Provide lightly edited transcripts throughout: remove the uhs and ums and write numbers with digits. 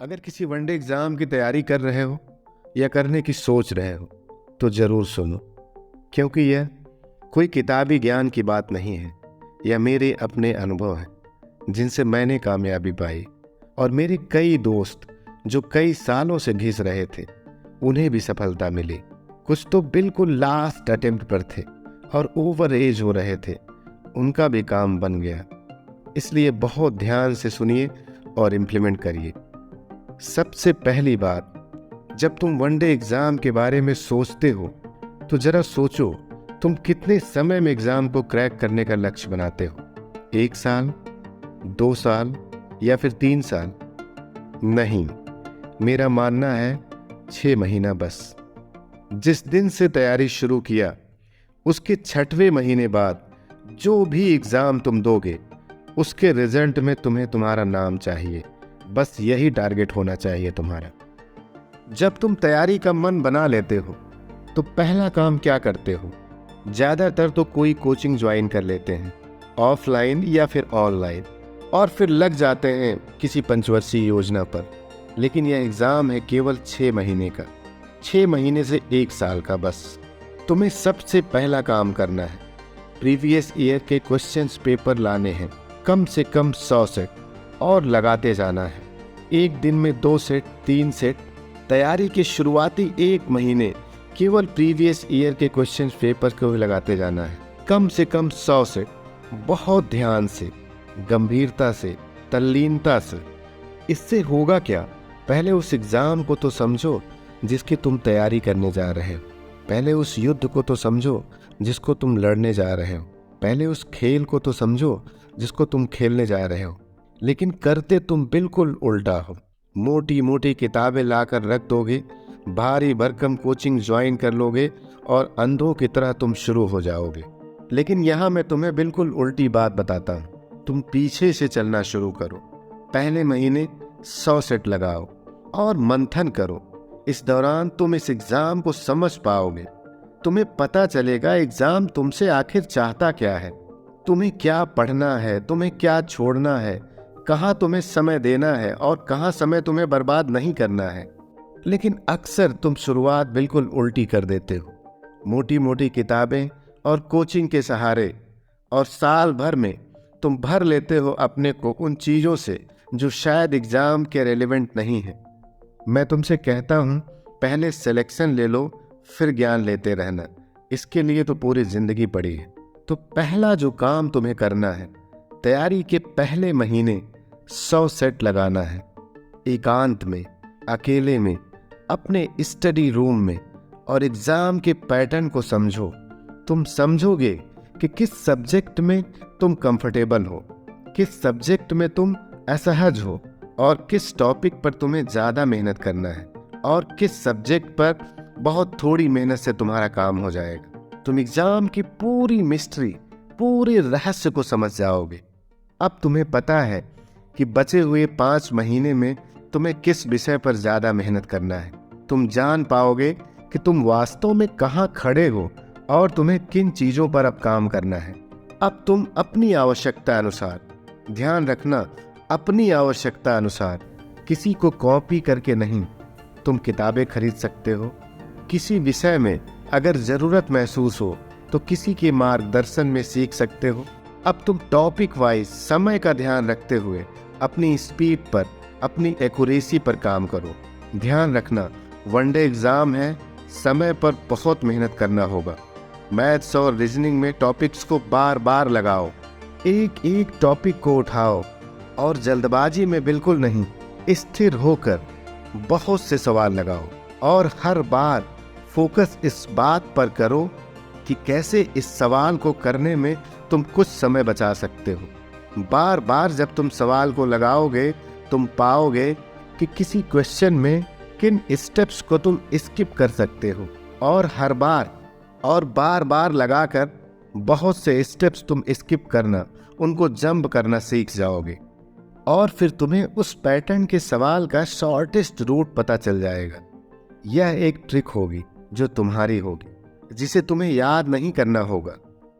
अगर किसी one day exam की तैयारी कर रहे हो या करने की सोच रहे हो तो ज़रूर सुनो, क्योंकि यह कोई किताबी ज्ञान की बात नहीं है। यह मेरे अपने अनुभव हैं जिनसे मैंने कामयाबी पाई, और मेरे कई दोस्त जो कई सालों से घिस रहे थे उन्हें भी सफलता मिली। कुछ तो बिल्कुल लास्ट अटेम्प्ट पर थे और ओवर एज हो रहे थे, उनका भी काम बन गया। इसलिए बहुत ध्यान से सुनिए और इम्प्लीमेंट करिए। सबसे पहली बात, जब तुम वनडे एग्ज़ाम के बारे में सोचते हो तो ज़रा सोचो तुम कितने समय में एग्ज़ाम को क्रैक करने का लक्ष्य बनाते हो। 1 साल, 2 साल या फिर 3 साल? नहीं, मेरा मानना है 6 महीना बस। जिस दिन से तैयारी शुरू किया उसके 6वें महीने बाद जो भी एग्ज़ाम तुम दोगे उसके रिजल्ट में तुम्हें तुम्हारा नाम चाहिए। बस यही टारगेट होना चाहिए तुम्हारा। जब तुम तैयारी का मन बना लेते हो तो पहला काम क्या करते हो? ज़्यादातर तो कोई कोचिंग ज्वाइन कर लेते हैं, ऑफलाइन या फिर ऑनलाइन, और फिर लग जाते हैं किसी पंचवर्षीय योजना पर। लेकिन यह एग्ज़ाम है केवल 6 महीने का, 6 महीने से 1 साल का। बस तुम्हें सबसे पहला काम करना है, प्रीवियस ईयर के क्वेश्चंस पेपर लाने हैं, कम से कम 100 सेट, और लगाते जाना है। एक दिन में 2 सेट, 3 सेट। तैयारी के शुरुआती 1 महीने केवल प्रीवियस ईयर के क्वेश्चन पेपर को ही लगाते जाना है, कम से कम 100 सेट। बहुत ध्यान से, गंभीरता से, तल्लीनता से। इससे होगा क्या? पहले उस एग्जाम को तो समझो जिसकी तुम तैयारी करने जा रहे हो। पहले उस युद्ध को तो समझो जिसको तुम लड़ने जा रहे हो। पहले उस खेल को तो समझो जिसको तुम खेलने जा रहे हो। लेकिन करते तुम बिल्कुल उल्टा हो। मोटी मोटी किताबें लाकर रख दोगे, भारी भरकम कोचिंग ज्वाइन कर लोगे और अंधों की तरह तुम शुरू हो जाओगे। लेकिन यहाँ मैं तुम्हें बिल्कुल उल्टी बात बताता हूँ। तुम पीछे से चलना शुरू करो। पहले महीने 100 सेट लगाओ और मंथन करो। इस दौरान तुम इस एग्जाम को समझ पाओगे। तुम्हें पता चलेगा एग्जाम तुमसे आखिर चाहता क्या है, तुम्हें क्या पढ़ना है, तुम्हें क्या छोड़ना है, कहाँ तुम्हें समय देना है और कहाँ समय तुम्हें बर्बाद नहीं करना है। लेकिन अक्सर तुम शुरुआत बिल्कुल उल्टी कर देते हो। मोटी मोटी किताबें और कोचिंग के सहारे, और साल भर में तुम भर लेते हो अपने को उन चीज़ों से जो शायद एग्जाम के रेलेवेंट नहीं है। मैं तुमसे कहता हूँ, पहले सिलेक्शन ले लो, फिर ज्ञान लेते रहना। इसके लिए तो पूरी जिंदगी पड़ी है। तो पहला जो काम तुम्हें करना है, तैयारी के पहले महीने 100 सेट लगाना है। एकांत में, अकेले में, अपने स्टडी रूम में, और एग्जाम के पैटर्न को समझो। तुम समझोगे कि किस सब्जेक्ट में तुम कंफर्टेबल हो, किस सब्जेक्ट में तुम असहज हो, और किस टॉपिक पर तुम्हें ज़्यादा मेहनत करना है, और किस सब्जेक्ट पर बहुत थोड़ी मेहनत से तुम्हारा काम हो जाएगा। तुम एग्जाम की पूरी मिस्ट्री, पूरे रहस्य को समझ जाओगे। अब तुम्हें पता है कि बचे हुए 5 महीने में तुम्हें किस विषय पर ज़्यादा मेहनत करना है। तुम जान पाओगे कि तुम वास्तव में कहाँ खड़े हो और तुम्हें किन चीज़ों पर अब काम करना है। अब तुम अपनी आवश्यकता अनुसार, ध्यान रखना, अपनी आवश्यकता अनुसार, किसी को कॉपी करके नहीं, तुम किताबें खरीद सकते हो। किसी विषय में अगर ज़रूरत महसूस हो तो किसी के मार्गदर्शन में सीख सकते हो। अब तुम टॉपिक वाइज समय का ध्यान रखते हुए अपनी स्पीड पर, अपनी एक्यूरेसी पर काम करो। ध्यान रखना, वनडे एग्ज़ाम है, समय पर बहुत मेहनत करना होगा। मैथ्स और रीजनिंग में टॉपिक्स को बार बार लगाओ, एक एक टॉपिक को उठाओ, और जल्दबाजी में बिल्कुल नहीं, स्थिर होकर बहुत से सवाल लगाओ, और हर बार फोकस इस बात पर करो कि कैसे इस सवाल को करने में तुम कुछ समय बचा सकते हो। बार बार जब तुम सवाल को लगाओगे तुम पाओगे कि किसी क्वेश्चन में किन स्टेप्स को तुम स्किप कर सकते हो, और हर बार और बार बार लगाकर बहुत से स्टेप्स तुम स्किप करना, उनको जंप करना सीख जाओगे, और फिर तुम्हें उस पैटर्न के सवाल का शॉर्टेस्ट रूट पता चल जाएगा। यह एक ट्रिक होगी जो तुम्हारी होगी, जिसे तुम्हें याद नहीं करना होगा।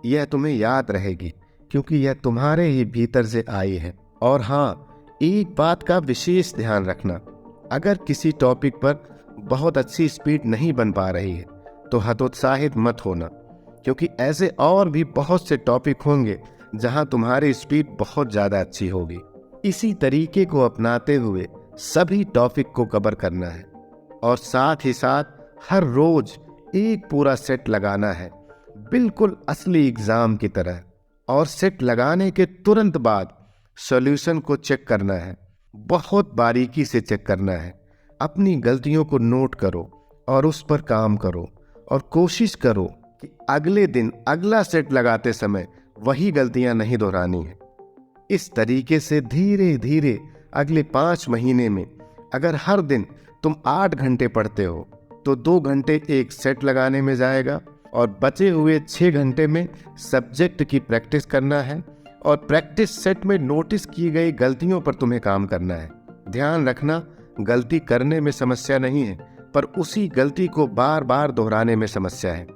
यह तुम्हें याद रहेगी क्योंकि यह तुम्हारे ही भीतर से आई है। और हाँ, एक बात का विशेष ध्यान रखना, अगर किसी टॉपिक पर बहुत अच्छी स्पीड नहीं बन पा रही है तो हतोत्साहित मत होना, क्योंकि ऐसे और भी बहुत से टॉपिक होंगे जहां तुम्हारी स्पीड बहुत ज़्यादा अच्छी होगी। इसी तरीके को अपनाते हुए सभी टॉपिक को कवर करना है और साथ ही साथ हर रोज एक पूरा सेट लगाना है, बिल्कुल असली एग्जाम की तरह। और सेट लगाने के तुरंत बाद सॉल्यूशन को चेक करना है, बहुत बारीकी से चेक करना है। अपनी गलतियों को नोट करो और उस पर काम करो और कोशिश करो कि अगले दिन अगला सेट लगाते समय वही गलतियां नहीं दोहरानी है। इस तरीके से धीरे धीरे अगले 5 महीने में अगर हर दिन तुम 8 घंटे पढ़ते हो तो 2 घंटे एक सेट लगाने में जाएगा और बचे हुए 6 घंटे में सब्जेक्ट की प्रैक्टिस करना है और प्रैक्टिस सेट में नोटिस की गई गलतियों पर तुम्हें काम करना है। ध्यान रखना, गलती करने में समस्या नहीं है, पर उसी गलती को बार बार दोहराने में समस्या है।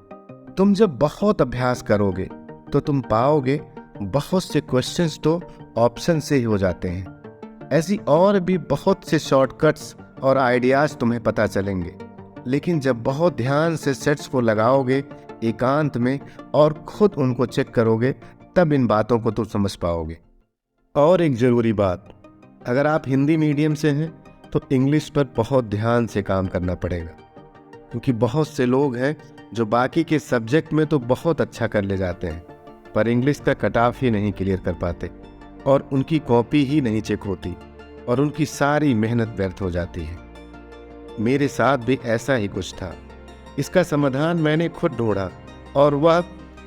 तुम जब बहुत अभ्यास करोगे तो तुम पाओगे बहुत से क्वेश्चंस तो ऑप्शन से ही हो जाते हैं। ऐसी और भी बहुत से शॉर्टकट्स और आइडियाज तुम्हें पता चलेंगे, लेकिन जब बहुत ध्यान से सेट्स को लगाओगे एकांत में और खुद उनको चेक करोगे तब इन बातों को तुम समझ पाओगे। और एक ज़रूरी बात, अगर आप हिंदी मीडियम से हैं तो इंग्लिश पर बहुत ध्यान से काम करना पड़ेगा, क्योंकि बहुत से लोग हैं जो बाकी के सब्जेक्ट में तो बहुत अच्छा कर ले जाते हैं पर इंग्लिश का कट ऑफ ही नहीं क्लियर कर पाते और उनकी कॉपी ही नहीं चेक होती और उनकी सारी मेहनत व्यर्थ हो जाती है। मेरे साथ भी ऐसा ही कुछ था। इसका समाधान मैंने खुद ढूंढा और वह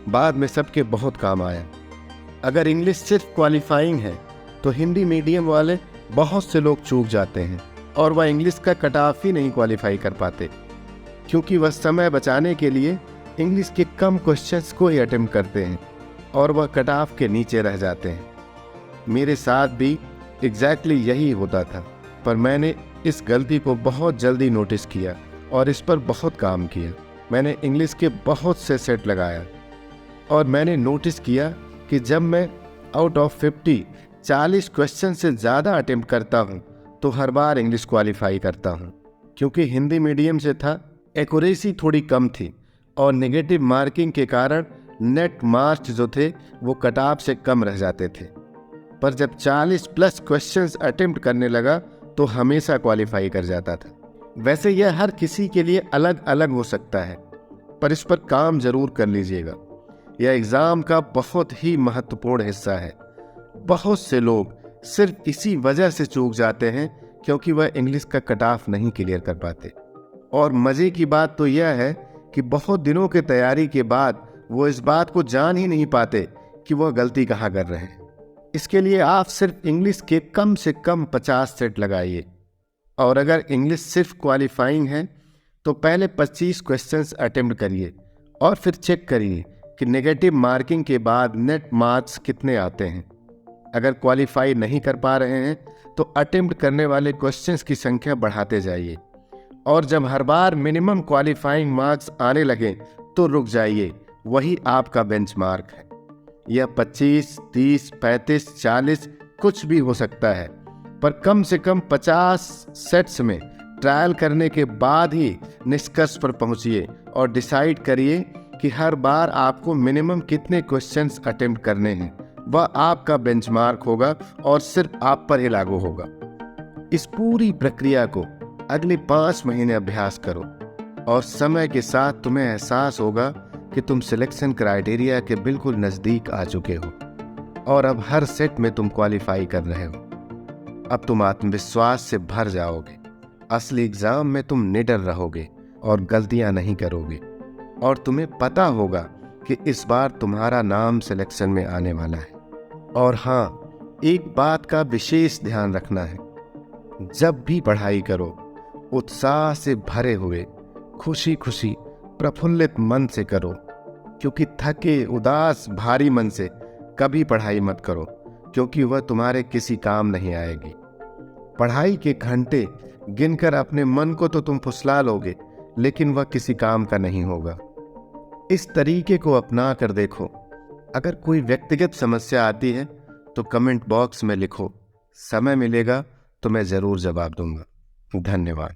बाद में सबके बहुत काम आया। अगर इंग्लिश सिर्फ क्वालिफाइंग है तो हिंदी मीडियम वाले बहुत से लोग चूक जाते हैं और वह इंग्लिश का कट ऑफ ही नहीं क्वालिफाई कर पाते, क्योंकि वह समय बचाने के लिए इंग्लिश के कम क्वेश्चंस को ही अटेम्प्ट करते हैं और वह कट ऑफ के नीचे रह जाते हैं। मेरे साथ भी एग्जैक्टली यही होता था, पर मैंने इस गलती को बहुत जल्दी नोटिस किया और इस पर बहुत काम किया। मैंने इंग्लिश के बहुत से सेट लगाया और मैंने नोटिस किया कि जब मैं आउट ऑफ 40 क्वेश्चन से ज़्यादा अटेम्प्ट करता हूँ तो हर बार इंग्लिश क्वालिफाई करता हूँ। क्योंकि हिंदी मीडियम से था, एक्यूरेसी थोड़ी कम थी और नेगेटिव मार्किंग के कारण नेट मार्क्स जो थे वो कट ऑफ से कम रह जाते थे। पर जब 40+ क्वेश्चंस अटेम्प्ट करने लगा तो हमेशा क्वालिफाई कर जाता था। वैसे यह हर किसी के लिए अलग अलग हो सकता है, पर इस पर काम जरूर कर लीजिएगा। यह एग्ज़ाम का बहुत ही महत्वपूर्ण हिस्सा है। बहुत से लोग सिर्फ इसी वजह से चूक जाते हैं क्योंकि वह इंग्लिश का कट ऑफ नहीं क्लियर कर पाते। और मज़े की बात तो यह है कि बहुत दिनों की तैयारी के बाद वो इस बात को जान ही नहीं पाते कि वह गलती कहाँ कर रहे हैं। इसके लिए आप सिर्फ इंग्लिश के कम से कम 50 सेट लगाइए और अगर इंग्लिश सिर्फ क्वालिफाइंग है तो पहले 25 क्वेश्चंस अटेम्प्ट करिए और फिर चेक करिए कि नेगेटिव मार्किंग के बाद नेट मार्क्स कितने आते हैं। अगर क्वालिफाई नहीं कर पा रहे हैं तो अटेम्प्ट करने वाले क्वेश्चंस की संख्या बढ़ाते जाइए और जब हर बार मिनिमम क्वालिफाइंग मार्क्स आने लगे तो रुक जाइए, वही आपका बेंचमार्क है। यह 25, 30, 35, 40 कुछ भी हो सकता है, पर कम से कम 50 सेट्स में ट्रायल करने के बाद ही निष्कर्ष पर पहुंचिए और डिसाइड करिए कि हर बार आपको मिनिमम कितने क्वेश्चंस अटेम्प्ट करने हैं। वह आपका बेंचमार्क होगा और सिर्फ आप पर ही लागू होगा। इस पूरी प्रक्रिया को अगले 5 महीने अभ्यास करो और समय के साथ तुम्हें एहसास होगा कि तुम सिलेक्शन क्राइटेरिया के बिल्कुल नज़दीक आ चुके हो और अब हर सेट में तुम क्वालिफाई कर रहे हो। अब तुम आत्मविश्वास से भर जाओगे। असली एग्जाम में तुम निडर रहोगे और गलतियां नहीं करोगे और तुम्हें पता होगा कि इस बार तुम्हारा नाम सिलेक्शन में आने वाला है। और हाँ, एक बात का विशेष ध्यान रखना है, जब भी पढ़ाई करो उत्साह से भरे हुए, खुशी खुशी, प्रफुल्लित मन से करो, क्योंकि थके, उदास, भारी मन से कभी पढ़ाई मत करो, क्योंकि वह तुम्हारे किसी काम नहीं आएगी। पढ़ाई के घंटे गिनकर अपने मन को तो तुम फुसला लोगे, लेकिन वह किसी काम का नहीं होगा। इस तरीके को अपना कर देखो। अगर कोई व्यक्तिगत समस्या आती है तो कमेंट बॉक्स में लिखो, समय मिलेगा तो मैं ज़रूर जवाब दूंगा। धन्यवाद।